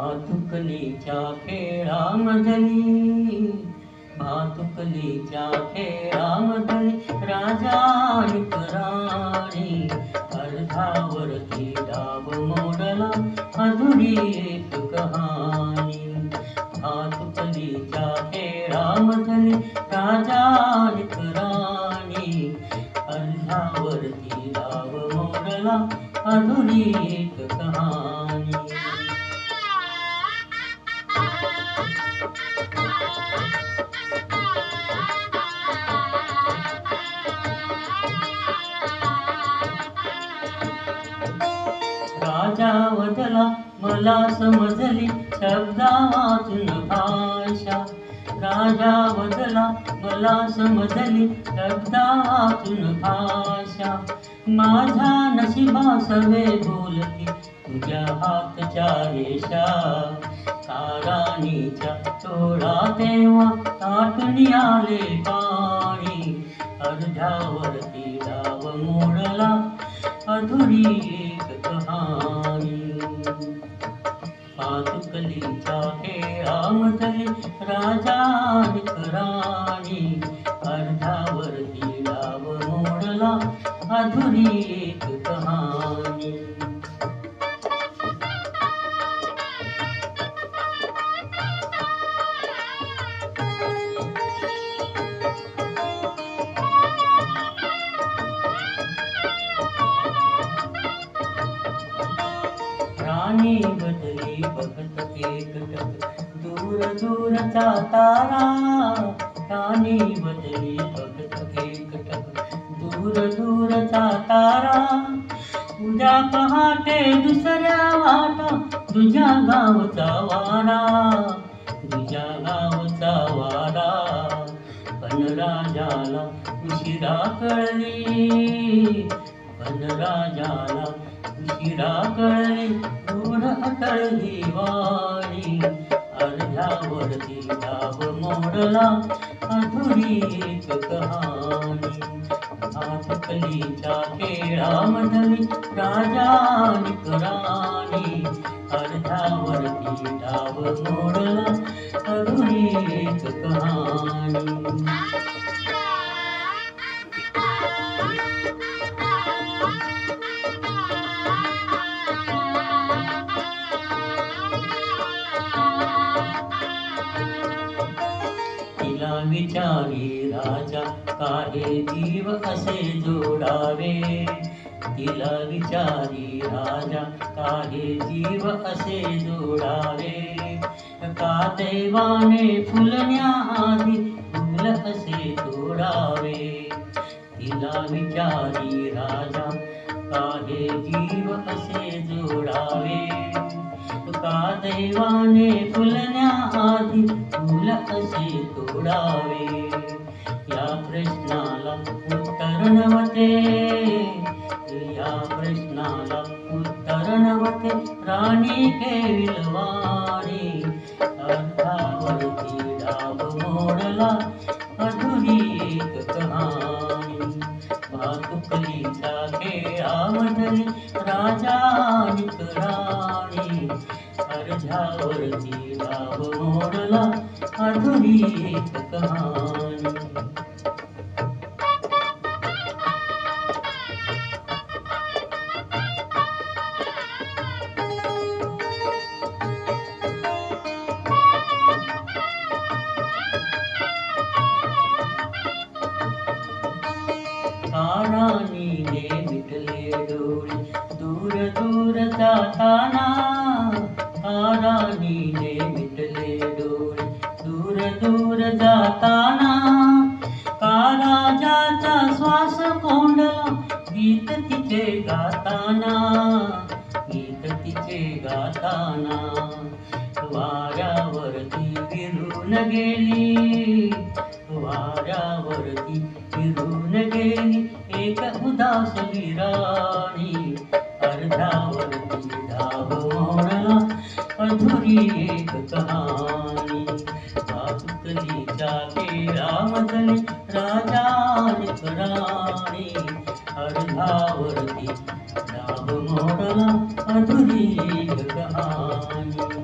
भातुकलीच्या खेळामधली, भातुकलीच्या खेळामधली राजा आणि राणी, अर्धावरती डाव मोडला अधुरी एक कहाणी. भातुकलीच्या खेळामधली राजा आणि राणी, अर्धावरती डाव मोडला अधुरी एक कहाणी. राजा वदला मला समजली शब्दा वाचून भाषा, राजा वदला मला समजली शब्दा वाचून भाषा. माझ्या नशिबा सवे बोलती तुझ्या हातच्या रेषा, ताराणीच्या तोडा तेव्हा ताटणी आले पाणी, अर्ध्यावरती डाव मोडला अधुरी एक कहाणी. भातुकलीच्या खेळामधली राजा आणि राणी, अर्धावरती डाव मोडला अधुरी एक कहाणी. राणी बदली बघत एकटक दूर दूरचा तारा, राणी बदली बघत एकटक दूर दूरचा तारा. उद्या पहाटे दुसऱ्या वाटा तुझ्या गावचा वारा, तुझ्या गावचा वारा. पण राजाला उशिरा कळली, पण राजाला उशिरा कळली दूर अटळली वाणी, अर्ध्यावरती डाव मोडला अधुरी एक कहाणी. भातुकलीच्या खेळामधली राजा आणि राणी, अर्ध्यावरती डाव मोडला अधुरी एक कहाणी. तिला विचारी राजा काहे जीव असे जोडावे, तिला विचारी राजा काहे जीव असे जोडावे. का दैवाने फुलण्याआधी फुल असे तोडावे, तिला विचारी राजा काहे जीव असे जोडावे. का दैवाने फुलण्याआधी फुल असे तोडावे. या प्रश्नाला उत्तर नव्हते, या प्रश्नाला उत्तर नव्हते राणी केविलवाणी, अर्धावरती डाव मोडला अधुरी एक कहाणी. भातुकलीच्या खेळामधली राजा आणि राणी, अर्ध्यावरती डाव मोडला अधुरी एक कहाणी. राणीने मिटले डोळे दूर दूर जाताना, राणीने मिटले डोळे दूर दूर जाताना. का राजाचा श्वास कोंडला गीत तिचे गाताना, गीत तिचे गाताना. वाऱ्यावरती विरून गेली, वाऱ्यावरती विरून गेली एक उदास राणी, अर्ध्यावरती डाव मोडला अधुरी एक कहाणी. भातुकलीच्या खेळामधली राजा आणि राणी, अर्धावरती डाव मोडला अधुरी एक कहाणी.